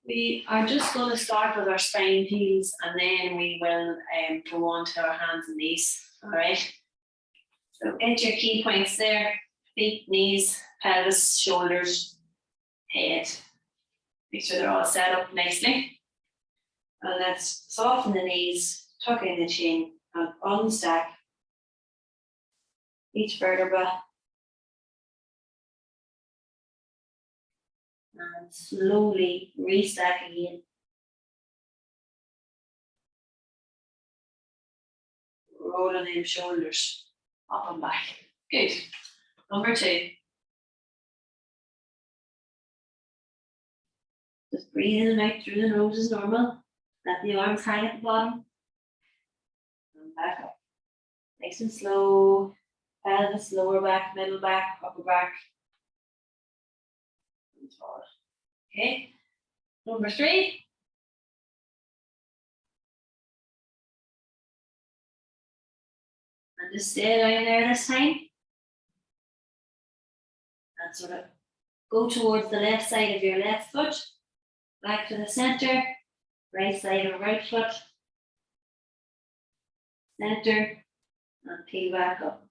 We are just going to start with our spine heels and then we will go on to our hands and knees. All right. So get your key points there: feet, knees, pelvis, shoulders, head. Make sure they're all set up nicely. And let's soften the knees, tuck in the chin, and unstack each vertebra. And slowly restack again. Rolling in shoulders up and back. Good. Number 2. Just breathe in and out through the nose as normal. Let the arms hang at the bottom. And back up. Nice and slow. Pelvis, lower back, middle back, upper back. And forward. Okay. Number 3. And just stay down there this time. And sort of go towards the left side of your left foot. Back to the center. Right side of right foot. Center. And peel back up.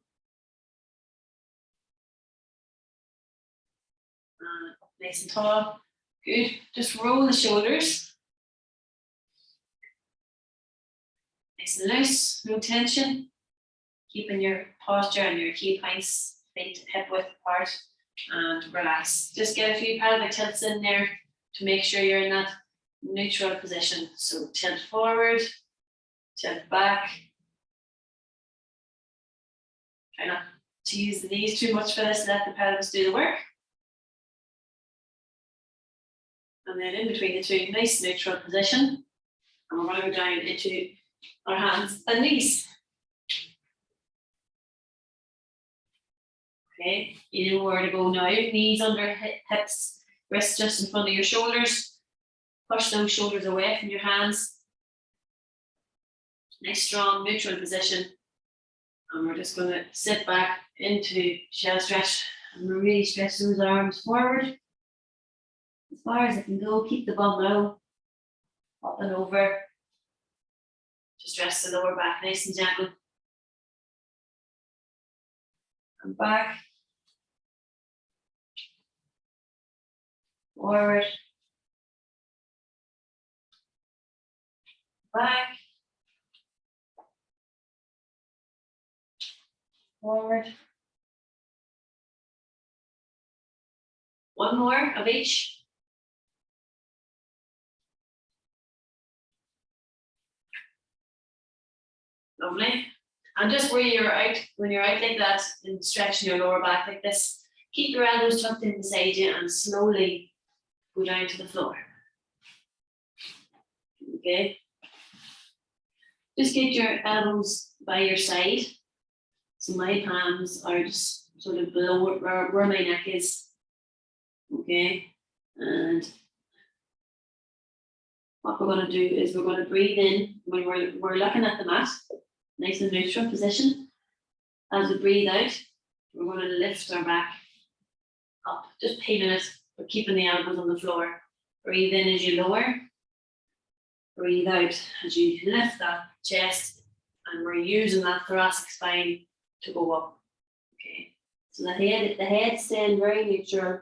And up nice and tall. Good. Just roll the shoulders. Nice and loose. No tension. Keeping your posture and your key points, feet hip width apart, and relax. Just get a few pelvic tilts in there to make sure you're in that neutral position. So tilt forward, tilt back. Try not to use the knees too much for this, let the pelvis do the work. And then in between the two, nice neutral position. And we're going to go down into our hands and knees. Okay, you know where to go now. Knees under hips, wrists just in front of your shoulders. Push those shoulders away from your hands. Nice, strong, neutral position. And we're just going to sit back into shell stretch. And we're really stretch those arms forward. As far as it can go, keep the bum low. Up and over. Just rest the lower back nice and gentle. And back. Forward. Back. Forward. One more of each. Lovely. And just where you're out, when you're out like that and stretching your lower back like this, keep your elbows tucked in beside you and slowly go down to the floor. Okay. Just get your elbows by your side. So my palms are just sort of below where my neck is. Okay. And what we're going to do is we're going to breathe in when we're looking at the mat. Nice and neutral position. As we breathe out, we're going to lift our back up, just peeling it, but keeping the elbows on the floor. Breathe in as you lower. Breathe out as you lift that chest, and we're using that thoracic spine to go up. Okay, so the head staying very neutral.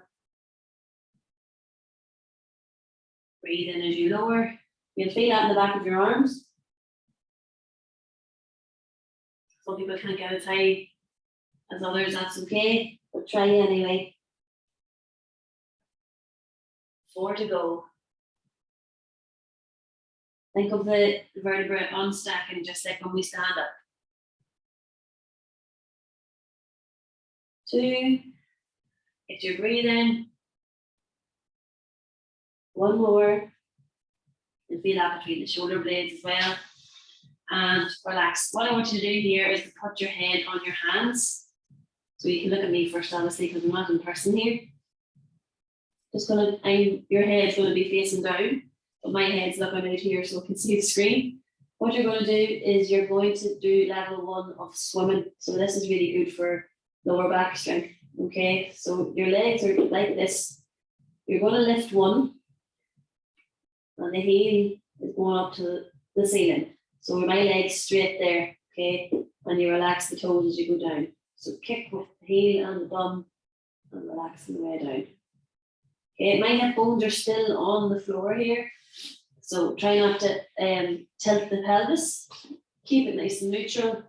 Breathe in as you lower. You'll feel that in the back of your arms. Some people can't get as high as others, that's okay, but try anyway. 4 to go. Think of the vertebrae unstacking just like when we stand up. 2. Get your breathing. 1 more. And feel that between the shoulder blades as well. And relax. What I want you to do here is to put your head on your hands. So you can look at me first, obviously, because I'm not in person here. Just your head's going to be facing down, but my head's looking out here so I can see the screen. What you're going to do is you're going to do level 1 of swimming. So this is really good for lower back strength. Okay, so your legs are like this. You're going to lift 1. and the heel is going up to the ceiling. So my leg's straight there, okay? And you relax the toes as you go down. So kick with the heel and the bum and relax on the way down. Okay, my hip bones are still on the floor here. So try not to tilt the pelvis. Keep it nice and neutral.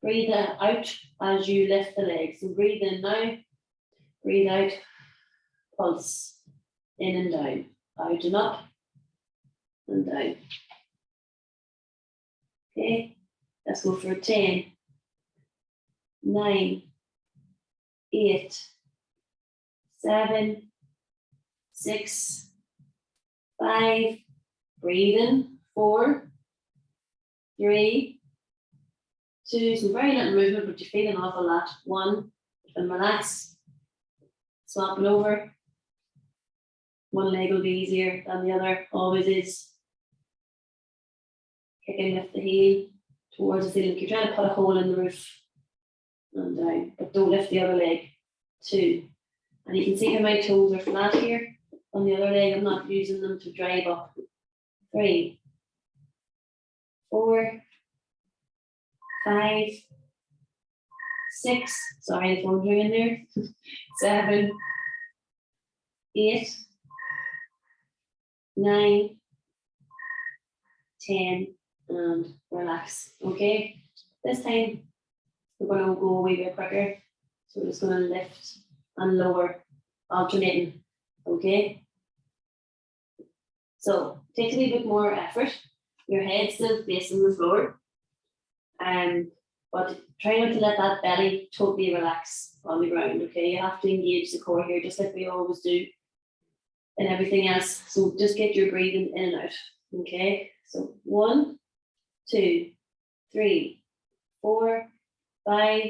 Breathe out as you lift the legs. So breathe in now. Breathe out. Pulse. In and down. Out and up. And down. Okay, let's go for 10, 9, 8, 7, 6, 5, breathe in, 4, 3, 2, some very little movement, but you feel an awful lot. 1, and relax, swap it over. One leg will be easier than the other, always is. Kicking with the heel towards the ceiling. You're trying to put a hole in the roof and down, but don't lift the other leg. 2, and you can see how my toes are flat here. On the other leg, I'm not using them to drive up. 3, 4, 5, 6. Sorry, the phone's ringing there. 7, 8, 9, 10. And relax. Okay, this time we're going to go a wee bit quicker, so we're just going to lift and lower, alternating. Okay, so take a wee bit more effort. Your head's still facing the floor, but try not to let that belly totally relax on the ground. Okay, you have to engage the core here, just like we always do and everything else. So just get your breathing in and out. Okay, so 1, 2, 3, 4, 5,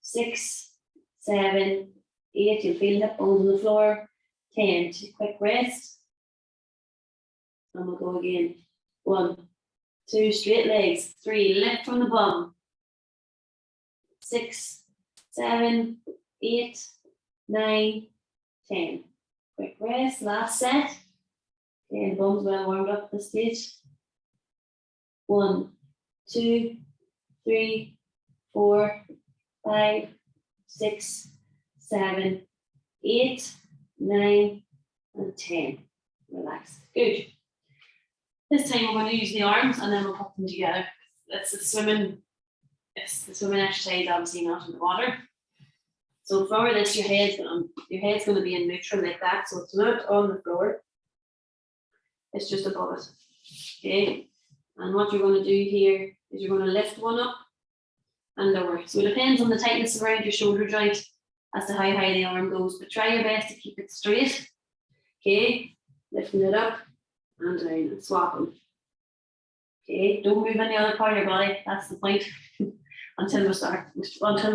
6, 7, 8. You'll feel hip bones on the floor. 10. Quick rest. And we'll go again. 1, 2, straight legs. 3, lift from the bum. 6, 7, 8, 9, 10. Quick rest. Last set. Okay, the bum's well warmed up at this stage. 1, 2, 3, 4, 5, 6, 7, 8, 9, and 10. Relax. Good. This time we're going to use the arms and then we'll put them together. It's the swimming exercise, obviously not in the water. So for this, your head's going to be in neutral like that, so it's not on the floor. It's just above it. Okay. And what you're going to do here is you're going to lift one up and lower. So it depends on the tightness around your shoulder joint as to how high the arm goes, but try your best to keep it straight. Okay, lifting it up and down and swap them. Okay, don't move any other part of your body. That's the point until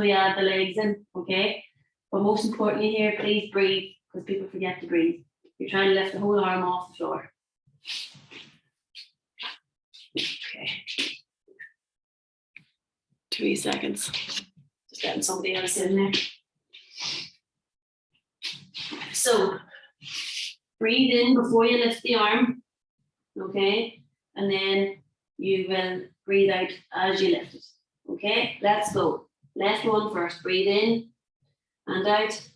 we add the legs in. Okay, but most importantly here, please breathe, because people forget to breathe. You're trying to lift the whole arm off the floor. Okay. 3 seconds. Just getting somebody else in there. So breathe in before you lift the arm. Okay. And then you will breathe out as you lift it. Okay. Let's go. Left one first. Breathe in and out.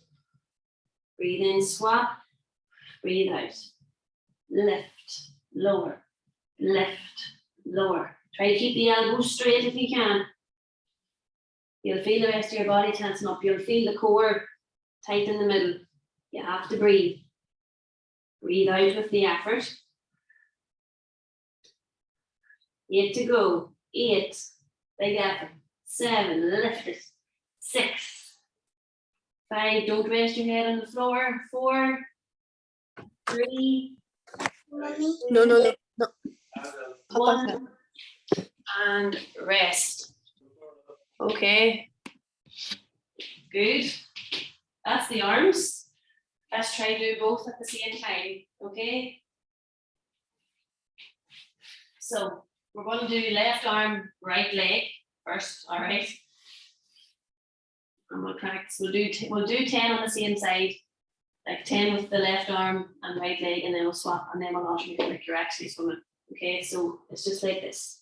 Breathe in, swap. Breathe out. Lift, lower, lift, lower. Try to keep the elbows straight if you can. You'll feel the rest of your body tensing up. You'll feel the core tight in the middle. You have to breathe. Breathe out with the effort. 8 to go. 8. Big effort. 7. Lift it. 6. 5. Don't rest your head on the floor. 4. 3. No. 1. And rest. Okay. Good. That's the arms. Let's try to do both at the same time. Okay. So we're going to do left arm, right leg first. All right. And we'll practice. We'll do 10 on the same side. like 10 with the left arm and right leg, and then we'll swap, and then we'll alternate like you're actually swimming. Okay, so it's just like this.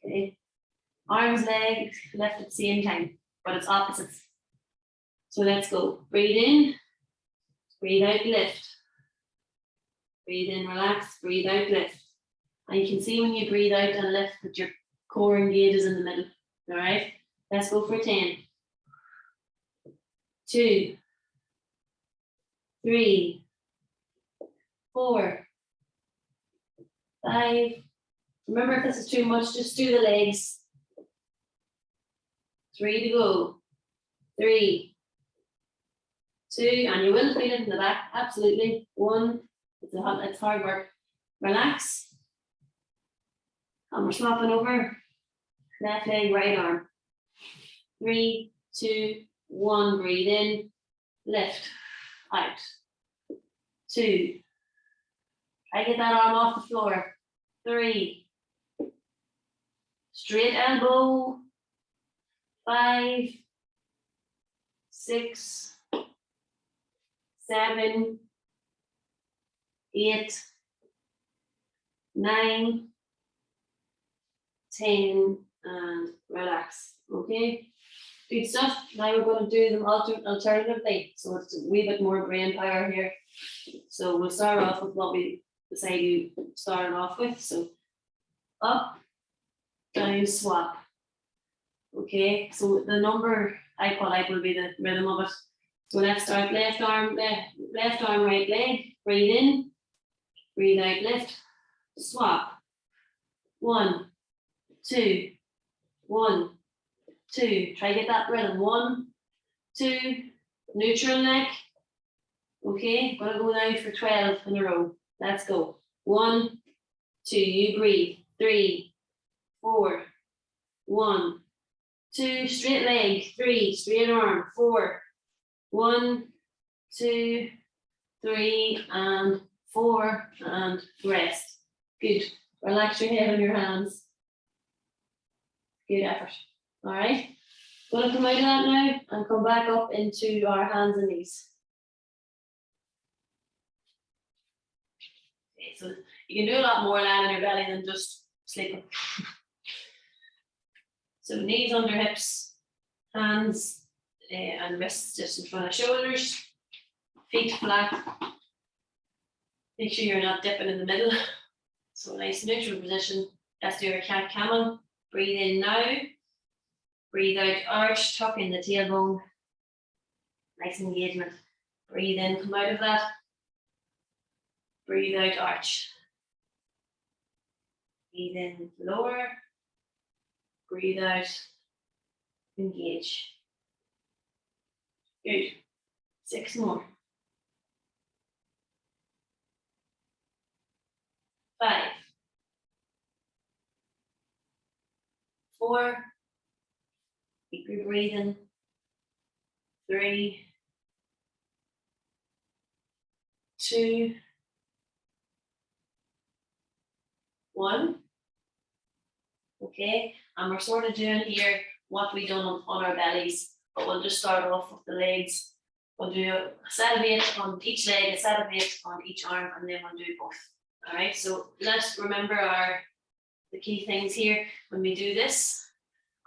Okay, arms, legs, left at the same time, but it's opposites. So let's go. Breathe in, breathe out, lift. Breathe in, relax, breathe out, lift. And you can see when you breathe out and lift that your core engages in the middle. All right, let's go for 10. 2, 3, 4, 5. Remember, if this is too much, just do the legs. 3 to go. 3, 2, and you will feel it in the back, absolutely. 1, it's hard work. Relax. And we're swapping over. Left leg, right arm. 3, 2, 1, breathe in, lift, out. 2, try to get that arm off the floor. 3, straight elbow. 5, 6, 7, 8, 9, 10, and relax. Okay, good stuff. Now we're going to do them alternatively, so it's a wee bit more brain power here. So we'll start off with what we decided you started off with. So up, down, swap. Okay, so the number I call out will be the rhythm of it. So let's start left arm, right leg. Breathe in, breathe out, lift, swap. 1, 2, 1, 2. Try to get that rhythm. 1, 2, neutral neck. Okay, gonna go now for 12 in a row. Let's go. 1, 2, you breathe. 3, 4, 1, 2, straight leg. 3, straight arm. 4, 1, 2, 3, and 4, and rest. Good. Relax your head on your hands. Good effort. All right. Going to come out of that now and come back up into our hands and knees. Okay, so you can do a lot more lying on your belly than just sleeping. So knees under hips, hands and wrists just in front of shoulders, feet flat. Make sure you're not dipping in the middle. So nice neutral position. Let's do our cat camel. Breathe in now. Breathe out, arch, tuck in the tailbone. Nice engagement. Breathe in, come out of that. Breathe out, arch. Breathe in, lower. Breathe out, engage. Good. 6 more. 5, 4, keep your breathing. 3, 2, 1. Okay, and we're sort of doing here what we done on our bellies, but we'll just start off with the legs. We'll do a set of 8 on each leg, a set of 8 on each arm, and then we'll do both. All right, so let's remember the key things here. When we do this,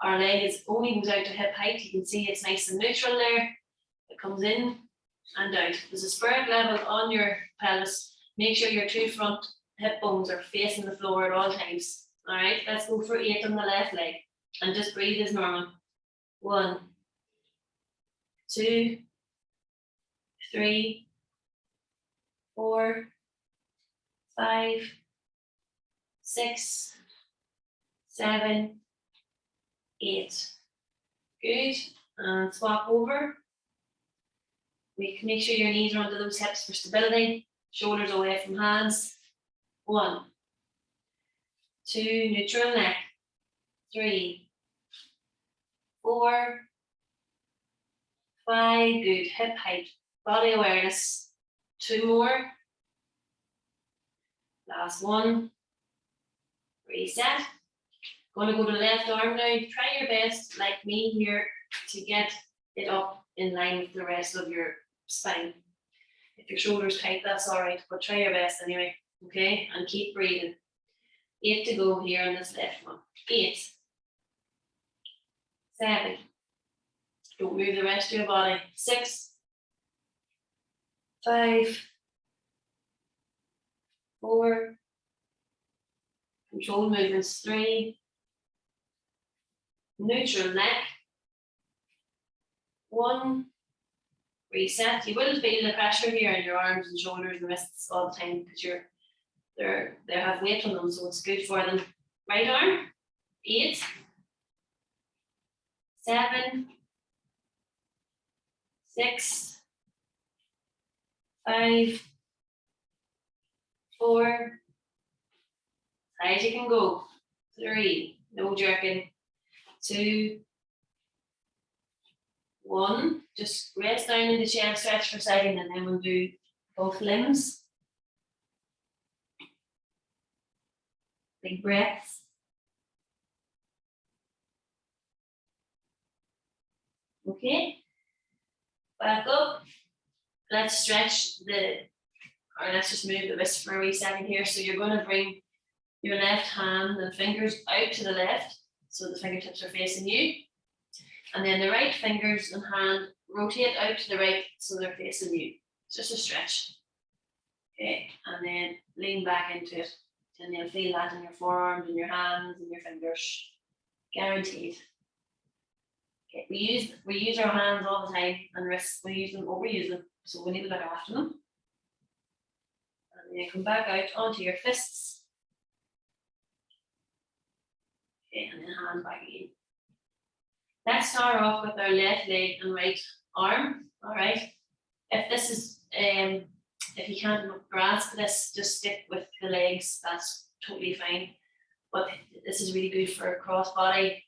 our leg only goes out to hip height. You can see it's nice and neutral there. It comes in and out. There's a spirit level on your pelvis. Make sure your 2 front hip bones are facing the floor at all times. All right, let's go for 8 on the left leg and just breathe as normal. 1, 2, 3, 4, 5, 6, 7, 8. Good. And swap over. We can make sure your knees are under those hips for stability. Shoulders away from hands. 1, 2, neutral neck. 3, 4, 5. Good. Hip height. Body awareness. 2 more. Last one. Reset. Going to go to the left arm now. Try your best, like me here, to get it up in line with the rest of your spine. If your shoulder's tight, that's all right, but try your best anyway, okay? And keep breathing. 8 to go here on this left one. 8, 7. Don't move the rest of your body. 6, 5, 4. Control movements. 3. Neutral neck. 1. Reset. You will feel the pressure here in your arms and shoulders and wrists all the time because they have weight on them, so it's good for them. Right arm. 8, 7, 6, 5, 4. High as you can go. 3. No jerking. 2. 1. Just rest down in the chair, stretch for a second, and then we'll do both limbs. Big breaths. Okay. Back up. Let's stretch let's just move the wrist for a wee second here. So you're going to bring your left hand and fingers out to the left, so the fingertips are facing you. And then the right fingers and hand rotate out to the right, so they're facing you. It's just a stretch. Okay, and then lean back into it. And you'll feel that in your forearms and your hands and your fingers. Guaranteed. Okay, we use our hands all the time and wrists, overuse them, so we need to look after them. And then come back out onto your fists. Okay, and then hand back again. Let's start off with our left leg and right arm. All right. If this is if you can't grasp this, just stick with the legs. That's totally fine. But this is really good for cross body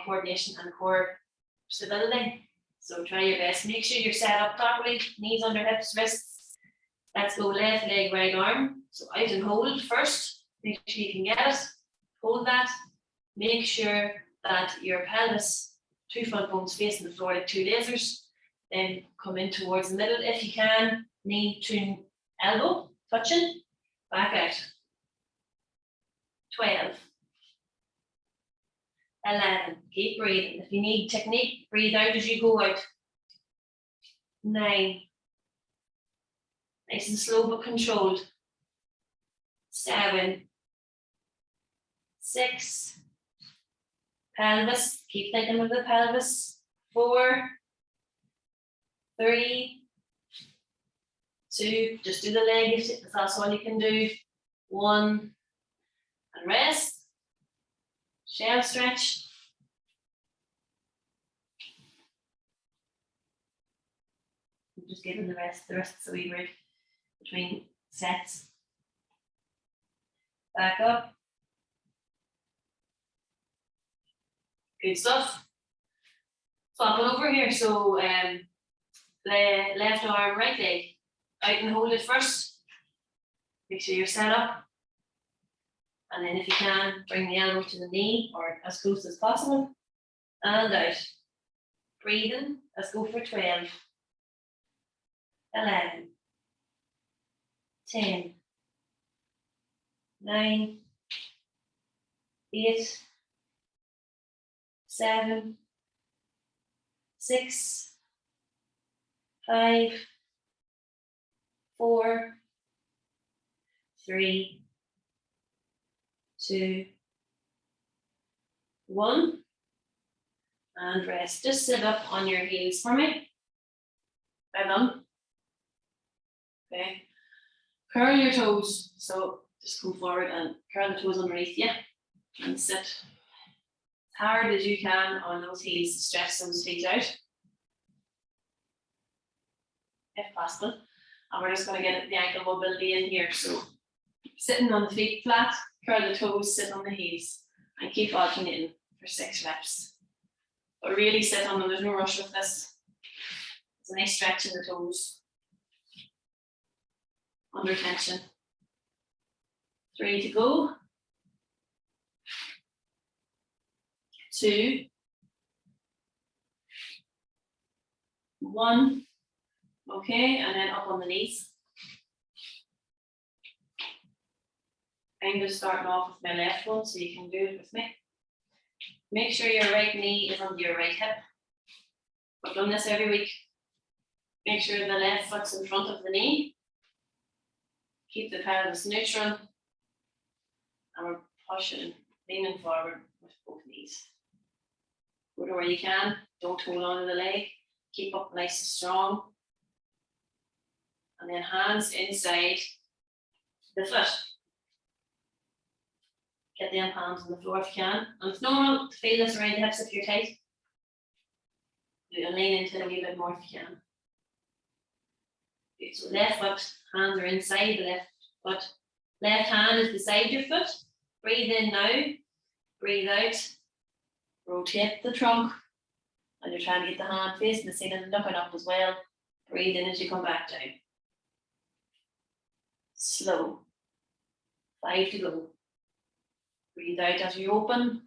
coordination and core stability. So try your best. Make sure you're set up properly. Knees under hips, wrists. Let's go left leg, right arm. So out and hold first. Make sure you can get it. Hold that. Make sure that your pelvis, 2 front bones facing the floor like 2 lasers. Then come in towards the middle if you can. Knee to elbow, touching. Back out. 12. 11. Keep breathing. If you need technique, breathe out as you go out. 9. Nice and slow but controlled. 7. 6. Pelvis, keep thinking of the pelvis. 4. 3. 2. Just do the leg if that's all you can do. 1. And rest. Shell stretch. Just giving the rest a wee break between sets. Back up. Good stuff. Flop it over here. So the left arm, right leg. Out and hold it first. Make sure you're set up. And then if you can, bring the elbow to the knee or as close as possible. And out. Breathing. Let's go for 12. 11. 10. 9. 8. 7. 6. 5. 4. 3. 2. 1. And rest. Just sit up on your heels for me. Well done. Okay. Curl your toes. So just come forward and curl the toes underneath you and sit as hard as you can on those heels to stretch those feet out, if possible. And we're just going to get the ankle mobility in here. So sitting on the feet flat, curl the toes, sit on the heels, and keep alternating for 6 reps. But really sit on them, there's no rush with this. It's a nice stretch in the toes. Under tension. 3 to go. 2. 1. Okay, and then up on the knees. I'm just starting off with my left one, so you can do it with me. Make sure your right knee is under your right hip. I've done this every week. Make sure the left foot's in front of the knee. Keep the pelvis neutral. And we're pushing, leaning forward with both knees. Go to where you can. Don't hold on to the leg. Keep up nice and strong. And then hands inside the foot. Get them palms on the floor if you can. And it's normal to feel this around the hips if you're tight. You can lean into it a wee bit more if you can. Okay, so left foot, hands are inside the left foot. Left hand is beside your foot. Breathe in now. Breathe out. Rotate the trunk. And you're trying to get the hand facing the ceiling and looking up as well. Breathe in as you come back down. Slow. 5 to go. Breathe out as you open.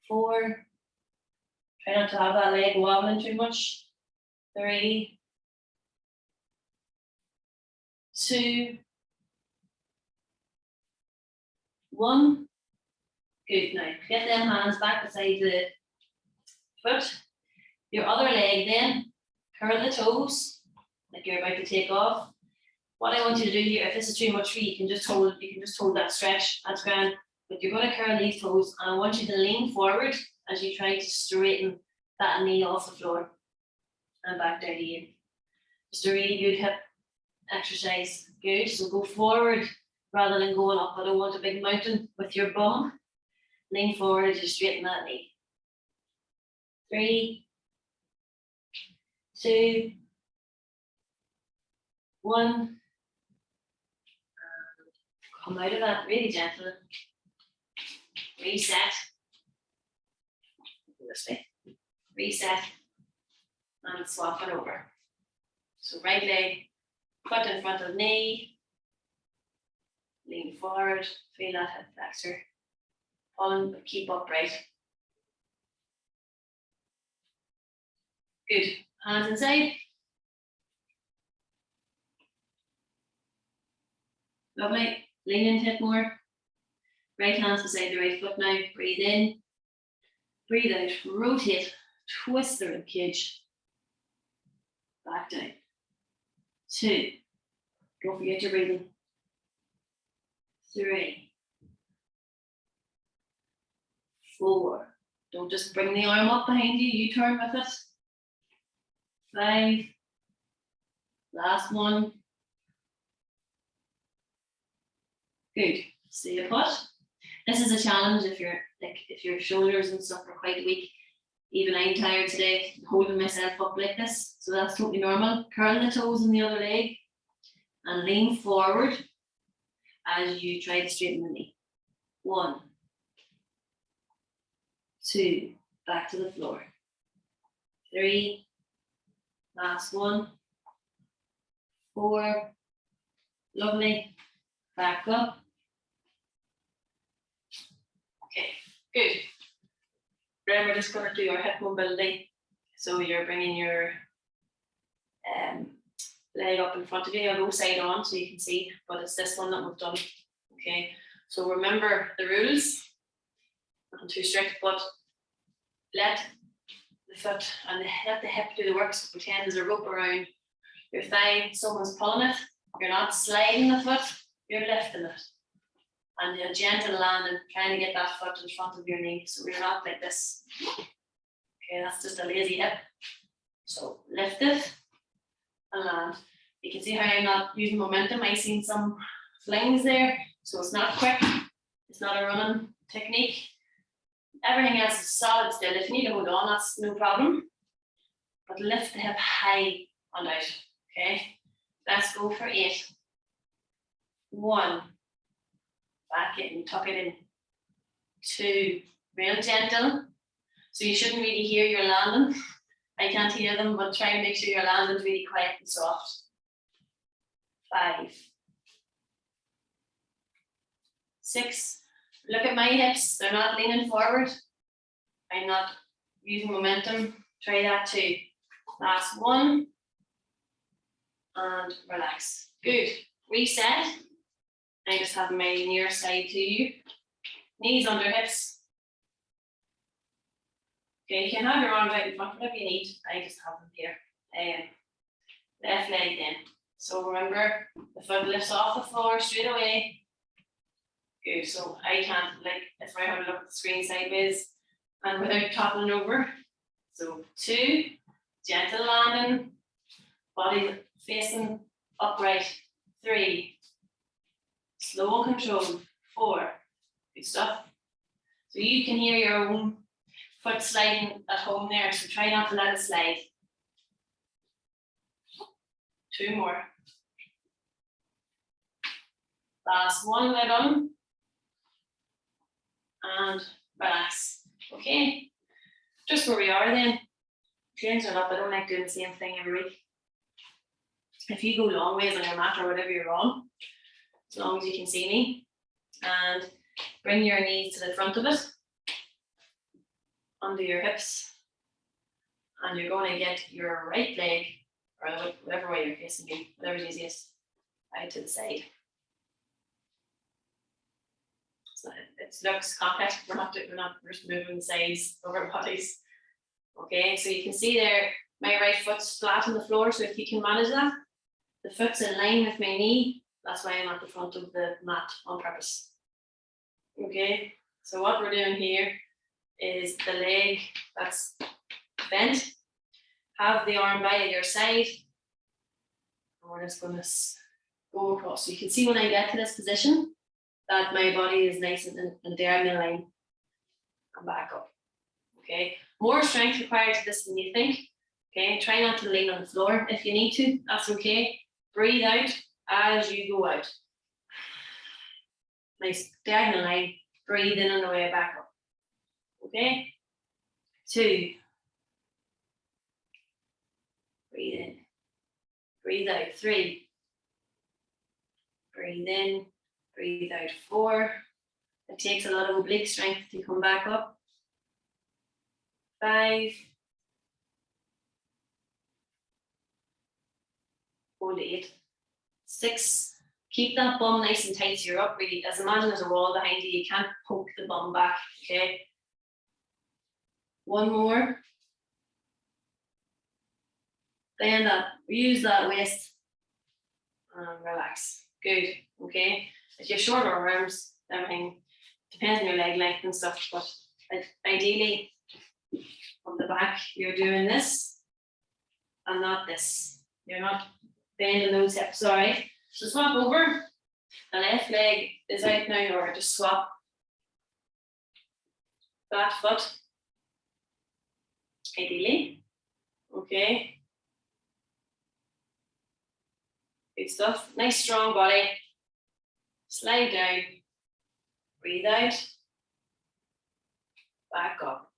4. Try not to have that leg wobbling too much. 3. 2. 1. Good. Now get them hands back beside the foot. Your other leg then, curl the toes like you're about to take off. What I want you to do here, if this is too much for you, you can just hold that stretch. That's grand. But you're going to curl these toes, and I want you to lean forward as you try to straighten that knee off the floor and back down again. Just a really good hip exercise. Good. So go forward rather than going up. I don't want a big mountain with your bum. Lean forward as you straighten that knee. 3, 2, 1. Come out of that really gentle. Reset. This way. Reset. And swap it over. So right leg, foot in front of knee. Lean forward. Feel that hip flexor. Pulling, but keep upright. Good. Hands inside. Lovely. Lean into it more. Right hands beside the right foot now. Breathe in. Breathe out. Rotate. Twist the ribcage. Back down. 2. Don't forget your breathing. 3. 4. Don't just bring the arm up behind you. You turn with it. 5. Last one. Good. Stay put. This is a challenge if your shoulders and stuff are quite weak. Even I'm tired today, holding myself up like this. So that's totally normal. Curl the toes in the other leg and lean forward as you try to straighten the knee. 1, 2, back to the floor. 3, last one. 4, lovely. Back up. Okay, good. Then we're just going to do our hip mobility. So you're bringing your leg up in front of you. I'll go side on so you can see, but it's this one that we've done. Okay, so remember the rules. Not too strict, but let the foot and let the hip do the work. So pretend there's a rope around your thigh, someone's pulling it. You're not sliding the foot, you're lifting it. And a gentle landing, trying to get that foot in front of your knee. So we're not like this. Okay, that's just a lazy hip. So lift it and land. You can see how I'm not using momentum. I've seen some flings there. So it's not quick. It's not a running technique. Everything else is solid still. If you need to hold on, that's no problem. But lift the hip high and out. Okay, let's go for 8. 1. Back in, tuck it in. 2, real gentle. So you shouldn't really hear your landing. I can't hear them, but try and make sure your landing's really quiet and soft. 5. 6. Look at my hips, they're not leaning forward. I'm not using momentum. Try that too. Last one. And relax. Good. Reset. I just have my near side to you. Knees under hips. Okay, you can have your arms out in front, whatever you need. I just have them here. Left leg then. So remember, the foot lifts off the floor straight away. Good. So I can't, like, if I have a look at the screen sideways and without toppling over. So 2, gentle landing, body facing upright. 3, slow and controlled. 4, good stuff. So you can hear your own foot sliding at home there, so try not to let it slide. 2 more. Last one, well done. And relax. Okay, just where we are then. Change it up. I don't like doing the same thing every week. If you go long ways on your mat or whatever you're on, as long as you can see me, and bring your knees to the front of it, under your hips, and you're going to get your right leg, or whatever way you're facing me, whatever's easiest, out to the side. So it looks complex. We're not just moving the sides of our bodies. Okay, so you can see there, my right foot's flat on the floor. So if you can manage that, the foot's in line with my knee. That's why I'm at the front of the mat on purpose. Okay, so what we're doing here is the leg that's bent. Have the arm by your side. And we're just going to go across. So you can see when I get to this position, that my body is nice and in a diagonal line, and back up. Okay, more strength required to this than you think. Okay, try not to lean on the floor. If you need to, that's okay. Breathe out as you go out. Nice diagonal line. Breathe in on the way back up. Okay, 2. Breathe in. Breathe out. 3. Breathe in. Breathe out. 4. It takes a lot of oblique strength to come back up. 5. Go to 8. 6. Keep that bum nice and tight so you're up really. As imagine there's a wall behind you, you can't poke the bum back. Okay. 1 more. Bend up. Use that waist. And relax. Good. Okay. If you have shorter arms, everything depends on your leg length and stuff, but ideally from the back, you're doing this and not this. You're not bending those hips. Sorry. So swap over. The left leg is out now, or just swap. Flat foot. Ideally. Okay. Good stuff. Nice strong body. Slide down. Breathe out. Back up.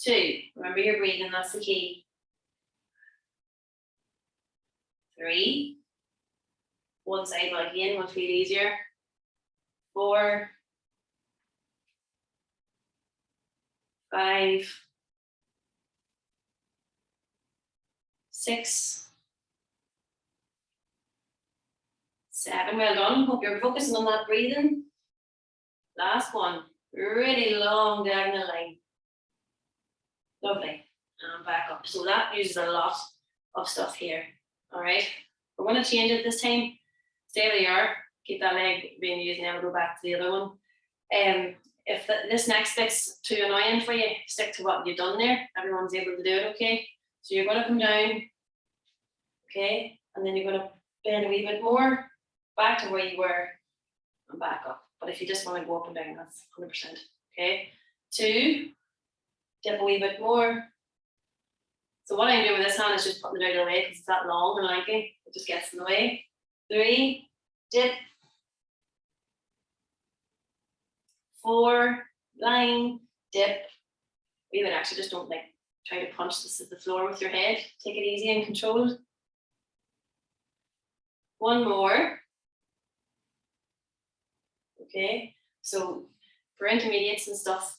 2. Remember your breathing, that's the key. 3. One side leg in, will feel easier. 4. 5. 6. 7, well done. Hope you're focusing on that breathing. Last one, really long diagonal line. Lovely, and back up. So that uses a lot of stuff here. All right, we're going to change it this time. Stay where you are. Keep that leg being used, never go back to the other one. If this next bit's too annoying for you, stick to what you've done there. Everyone's able to do it, okay? So you're going to come down, okay, and then you're going to bend a wee bit more. Back to where you were and back up. But if you just want to go up and down, that's 100%. Okay. 2, dip a wee bit more. So what I'm doing with this hand is just putting it out of the way because it's that long and lanky. It just gets in the way. 3, dip. 4, line, dip. We would actually just don't like try to punch this at the floor with your head. Take it easy and controlled. 1 more. Okay, so for intermediates and stuff,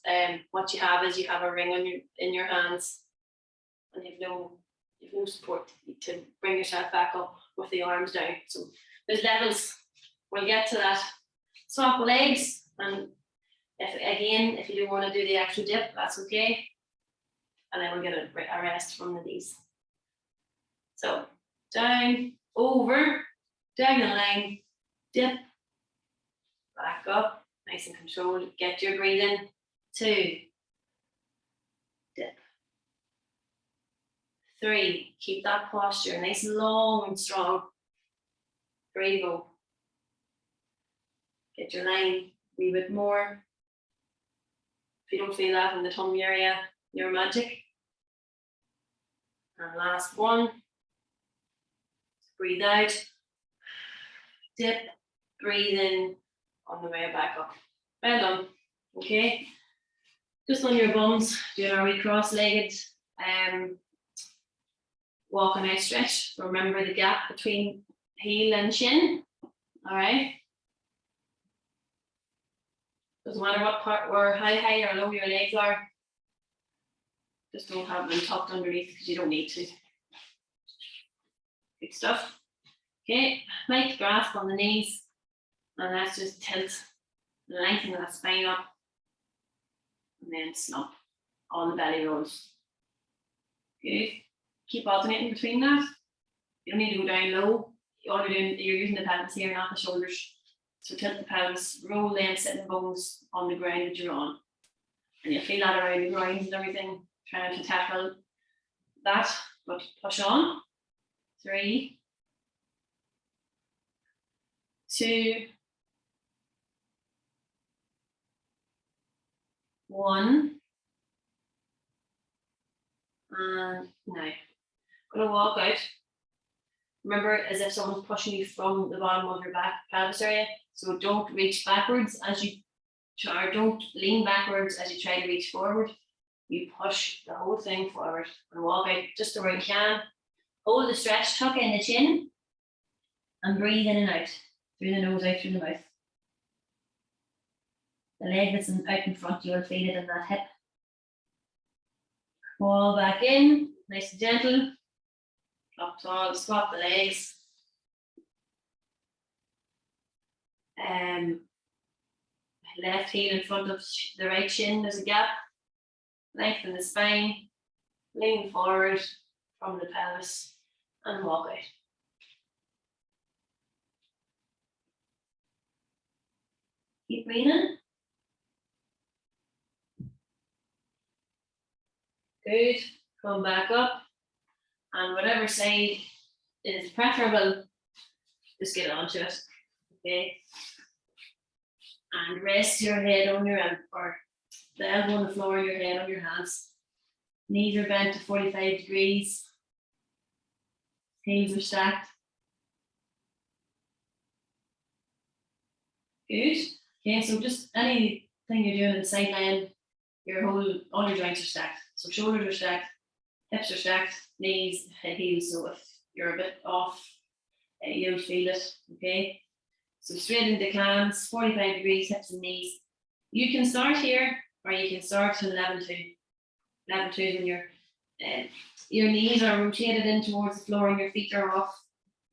what you have is you have a ring on in your hands, and you have no you've no support to bring yourself back up with the arms down. So there's levels. We'll get to that. Swap legs, and if you don't want to do the extra dip, that's okay. And then we'll get a rest from the knees. So down, over, diagonal line, dip, back up, nice and controlled. Get your breathing. 2, dip. 3, keep that posture nice and long and strong. 3, go. Get your line a wee bit more. If you don't feel that in the tummy area, you're magic. And last one. Breathe out. Dip. Breathe in on the way back up. Well done. Okay. Just on your bums, doing our wee cross-legged walk and out stretch. Remember the gap between heel and shin. All right. Doesn't matter what part or how high or low your legs are. Just don't have them tucked underneath because you don't need to. Good stuff. Okay, light grasp on the knees, and let's just tilt, lengthen that spine up, and then snap on the belly rolls. Good. Keep alternating between that. You don't need to go down low. All you're doing, you're using the pelvis here, not the shoulders. So tilt the pelvis, roll them sitting bones on the ground that you're on. And you'll feel that around the groins and everything, trying to tackle that, but push on. 3, 2, 1. And now, I'm going to walk out. Remember, as if someone's pushing you from the bottom of your back pelvis area. So don't reach backwards as you try, or don't lean backwards as you try to reach forward. You push the whole thing forward and walk out just to where you can. Hold the stretch, tuck in the chin, and breathe in and out. Through the nose, out through the mouth. The leg that's out in front, you will feel it in that hip. Fall back in, nice and gentle. Up tall, swap the legs. Left heel in front of the right shin, there's a gap. Lengthen the spine, lean forward from the pelvis, and walk out. Keep breathing. Good. Come back up. And whatever side is preferable, just get onto it. Okay. And rest your head on your elbow, or the elbow on the floor, your head on your hands. Knees are bent to 45 degrees. Heels are stacked. Good. Okay, so just anything you're doing in the sideline, all your joints are stacked. So shoulders are stacked, hips are stacked, knees, head, heels. So if you're a bit off, you'll feel it. Okay. So straight into clams, 45 degrees, hips and knees. You can start here, or you can start in level 2. Level 2 is when your knees are rotated in towards the floor and your feet are off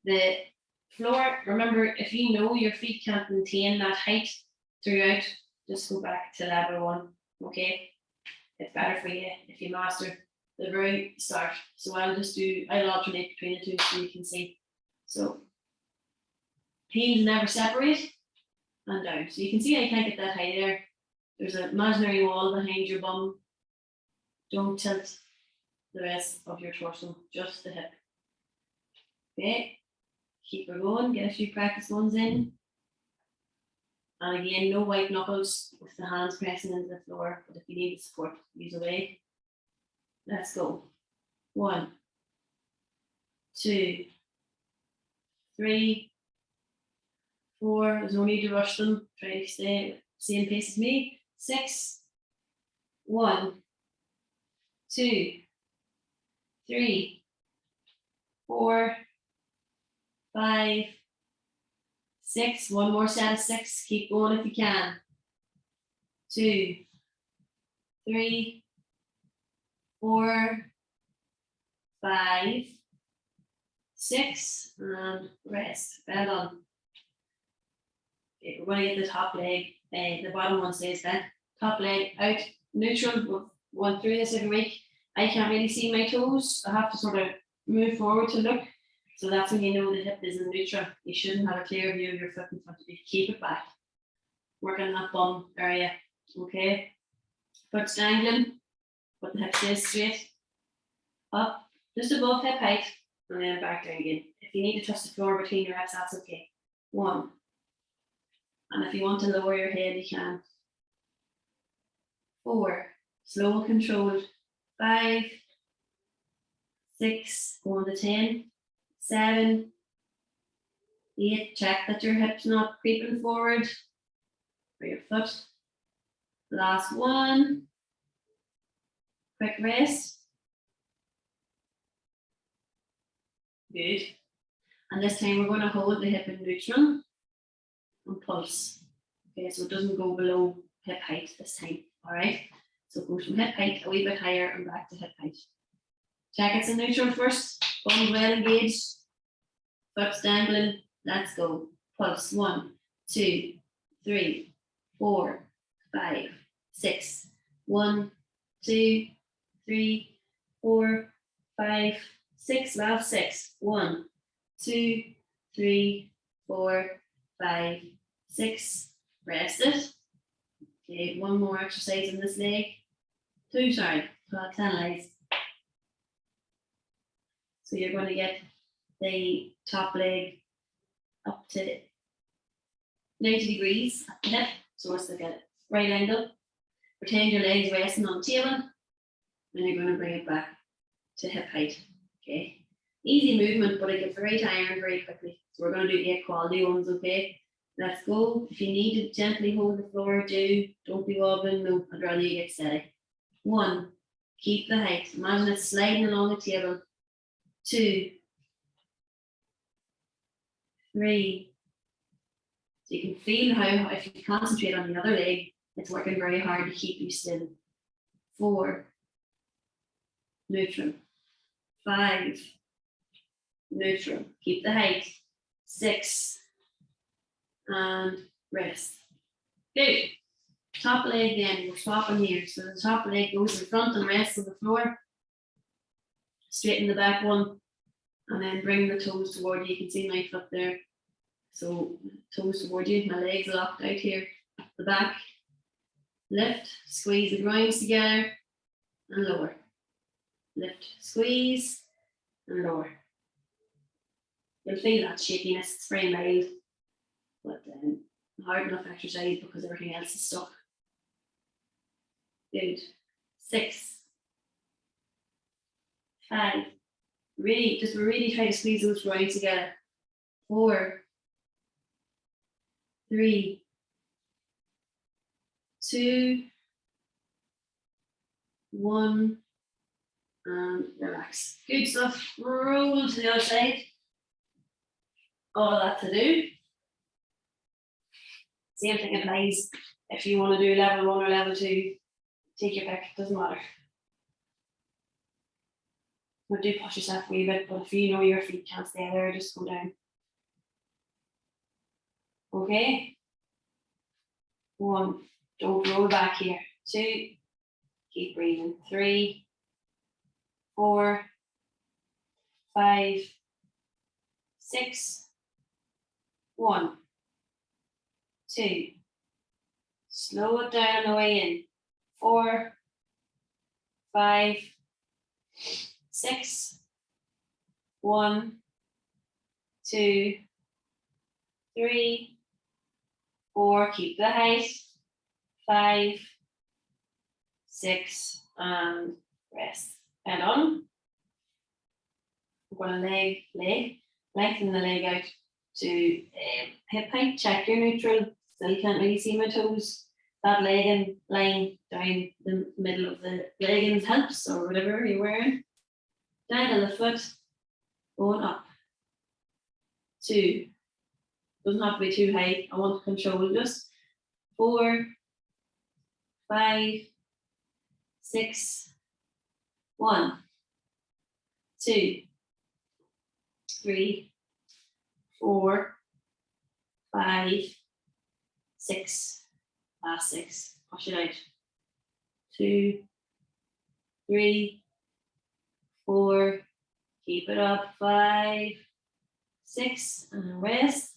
the floor. Remember, if you know your feet can't maintain that height throughout, just go back to level 1. Okay, it's better for you if you master the very start. So I'll alternate between the two so you can see. So heels never separate, and down. So you can see I can't get that high there. There's an imaginary wall behind your bum. Don't tilt the rest of your torso, just the hip. Okay, keep her going, get a few practice ones in. And again, no white knuckles with the hands pressing into the floor, but if you need support, use away. Let's go. 1, 2, 3, 4. There's no need to rush them. Try to stay same pace as me. 6, 1, 2, 3, 4, 5, 6. One more set of 6. Keep going if you can. 2, 3, 4, 5, 6, and rest. Well done. Okay, we're going to get the top leg, the bottom one stays bent. Top leg out, neutral. We'll run through this every week. I can't really see my toes. I have to sort of move forward to look. So that's when you know the hip is in neutral. You shouldn't have a clear view of your foot in front of you. Keep it back. Work on that bum area. Okay. Foot's dangling, but the hip stays straight. Up, just above hip height, and then back down again. If you need to touch the floor between your reps, that's okay. 1. And if you want to lower your head, you can. 4, slow and controlled. 5, 6, go on to 10, 7, 8, check that your hip's not creeping forward for your foot. Last one. Quick rest. Good. And this time we're going to hold the hip in neutral and pulse. Okay, so it doesn't go below hip height this time. All right. So it goes from hip height a wee bit higher and back to hip height. Check it's in neutral first. Bum well engaged. Foot's dangling. Let's go. Pulse. 1, 2, 3, 4, 5, 6. 1, 2, 3, 4, 5, 6. Last 6. 1, 2, 3, 4, 5, 6. Rest it. Okay, one more exercise in this leg. 2, sorry. 10 legs. So you're going to get the top leg up to 90 degrees at the hip. So let's look at it. Right angle. Pretend your legs resting on the table. And you're going to bring it back to hip height. Okay. Easy movement, but it gets very tired very quickly. So we're going to do 8 quality ones, okay? Let's go. If you need to gently hold the floor, do. Don't be wobbling. No, I'd rather you get steady. 1, keep the height. Imagine it sliding along the table. 2, 3. So you can feel how, if you concentrate on the other leg, it's working very hard to keep you still. 4, neutral. 5, neutral. Keep the height. 6, and rest. Good. Top leg then, we're swapping here. So the top leg goes in front and rests on the floor. Straighten the back one, and then bring the toes toward you. You can see my foot there. So toes toward you, my legs locked out here. The back. Lift, squeeze the groins together, and lower. Lift, squeeze, and lower. You'll feel that shakiness, it's very mild, but hard enough exercise because everything else is stuck. Good. 6, 5. Really try to squeeze those groins together. 4, 3, 2, 1, and relax. Good stuff. Roll to the other side. All that to do. Same thing applies if you want to do level 1 or level 2. Take your pick, doesn't matter. But do push yourself a wee bit, but if you know your feet can't stay there, just go down. Okay. 1, don't roll back here. 2, keep breathing. 3, 4, 5, 6, 1, 2. Slow it down on the way in. 4, 5, 6, 1, 2, 3, 4. Keep the height. 5, 6, and rest. Head on. We're going to lengthen the leg out to hip height. Check your neutral. Still can't really see my toes. That legging line down the middle of the leggings helps, or whatever you're wearing. Dangle the foot, going up. 2. Doesn't have to be too high. I want to control just. 4, 5, 6, 1, 2, 3, 4, 5, 6, last 6, push it out, 2, 3, 4, keep it up, 5, 6, and rest.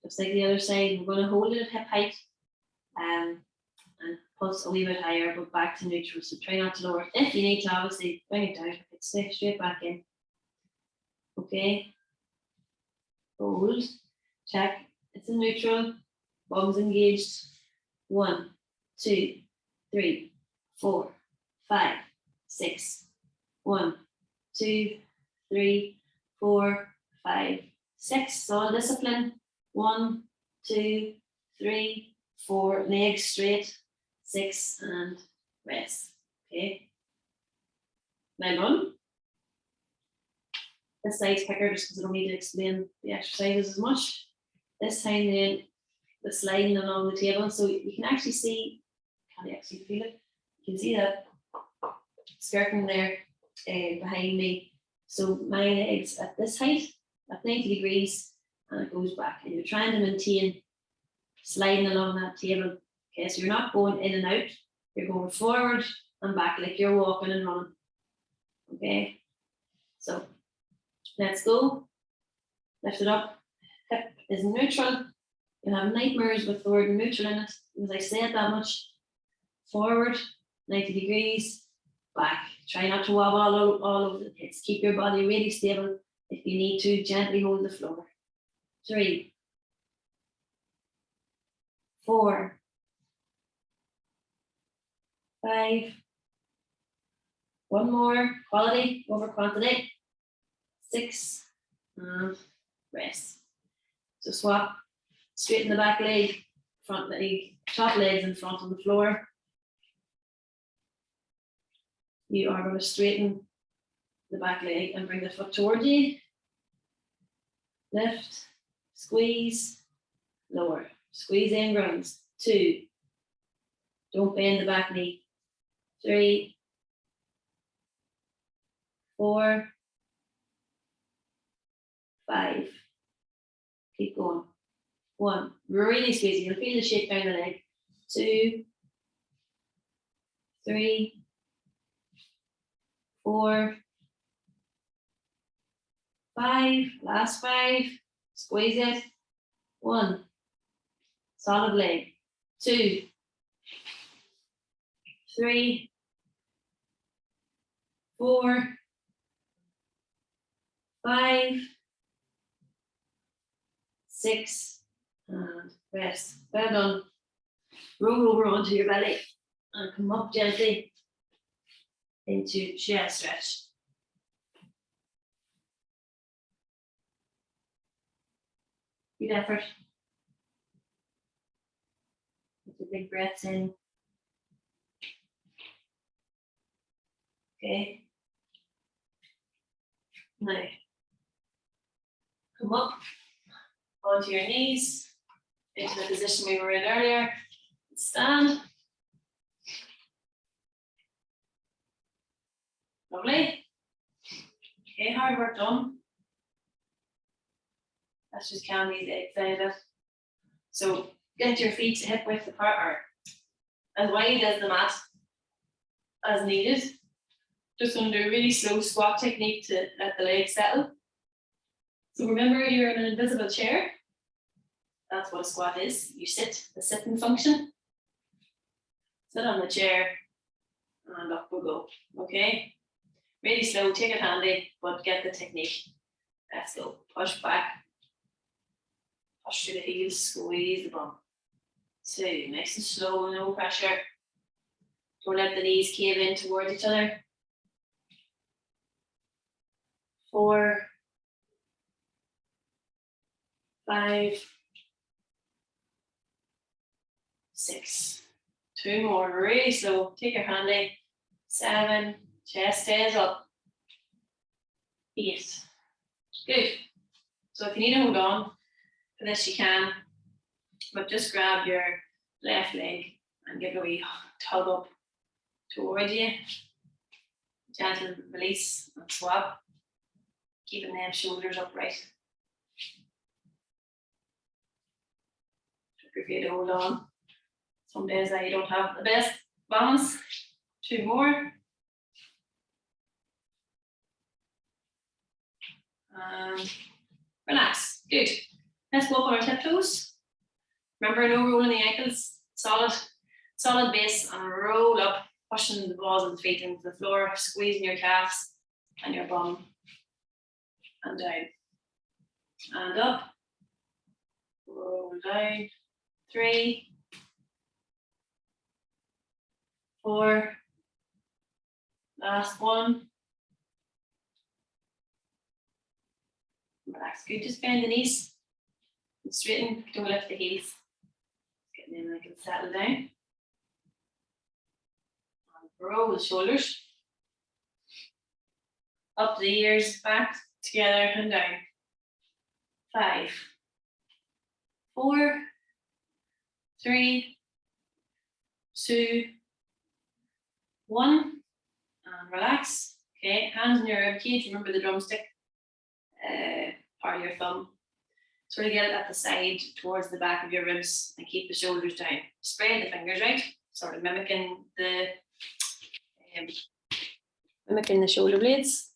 Just like the other side, we're going to hold it at hip height and pulse a wee bit higher, but back to neutral. So try not to lower it. If you need to, obviously, bring it down, it's straight back in. Okay. Hold, check, it's in neutral, bums engaged. 1, 2, 3, 4, 5, 6. 1, 2, 3, 4, 5, 6. So discipline. 1, 2, 3, 4. Legs straight. 6 and rest. Okay. Well done. This side's quicker just because I don't need to explain the exercises as much. This time then the sliding along the table, so you can actually see, can you actually feel it? You can see that skirting there behind me. So my legs at this height, at 90 degrees, and it goes back. And you're trying to maintain sliding along that table. Okay, so you're not going in and out, you're going forward and back like you're walking and running. Okay, so let's go. Lift it up. Hip is neutral. You'll have nightmares with the word neutral in it, because I say it that much. Forward, 90 degrees, back. Try not to wobble all over the place. Keep your body really stable. If you need to, gently hold the floor. 3, 4, 5. One more, quality over quantity. 6, and rest. So swap, straighten the back leg, front leg, top legs in front on the floor. You are going to straighten the back leg and bring the foot toward you. Lift, squeeze, lower. Squeeze in, grounds. 2. Don't bend the back knee. 3, 4, 5. Keep going. 1. Really squeezing. You'll feel the shape down the leg. 2, 3, 4, 5. Last 5. Squeeze it. 1. Solid leg. 2, 3, 4, 5, 6, and rest. Well done. Roll over onto your belly and come up gently into chest stretch. Good effort. Take a big breaths in. Okay. Now, come up onto your knees into the position we were in earlier. Stand. Lovely. Okay, hard work done. Let's just count these legs out a bit. So get your feet hip width apart or as wide as the mat as needed. Just going to do a really slow squat technique to let the legs settle. So remember, you're in an invisible chair. That's what a squat is. You sit, the sitting function. Sit on the chair and up we go. Okay? Really slow, take it handy, but get the technique. Let's go. Push back. Push through the heels, squeeze the bum. 2, nice and slow, no pressure. Don't let the knees cave in towards each other. 4, 5, 6. 2 more, really slow. Take your handy. 7, chest stays up. 8. Good. So if you need to hold on for this, you can, but just grab your left leg and give a wee tug up towards you. Gentle release and and swap, keeping them shoulders upright. If you hold on. Some days I don't have the best balance. 2 more. And relax. Good. Let's go up on our tiptoes. Remember, no rolling the ankles. Solid base, and roll up, pushing the balls of the feet into the floor, squeezing your calves and your bum, and down, and up, roll down. 3, 4, last one. Relax. Good. Just bend the knees and straighten. Don't lift the heels. Get them like it settle down. And roll the shoulders. Up the ears, back together and down. 5, 4, 3, 2, 1. And relax. Okay, hands in your rib cage. Remember the drumstick part of your thumb. Sort of get it at the side towards the back of your ribs and keep the shoulders down. Spread the fingers out, sort of mimicking the shoulder blades.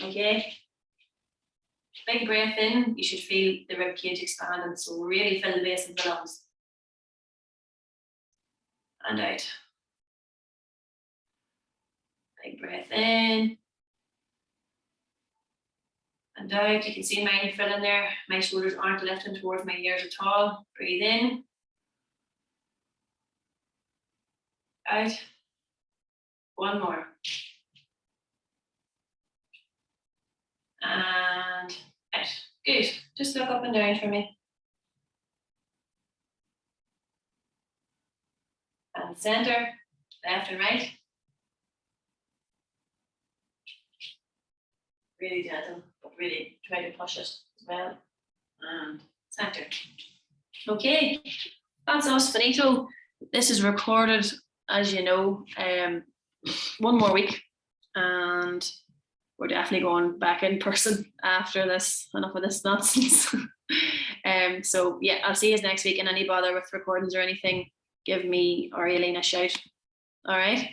Okay. Big breath in, you should feel the rib cage expanding, so really fill the base of the lungs. And out. Big breath in. And out. You can see mine filling there. My shoulders aren't lifting towards my ears at all. Breathe in. Out. One more. And out. Good. Just look up and down for me. And center, left and right. Really gentle, but really try to push it as well. And center. Okay, that's us, finito. This is recorded, as you know, 1 more week, and we're definitely going back in person after this. Enough of this nonsense. So yeah, I'll see you next week. And any bother with recordings or anything, give me or Aileen a shout. All right.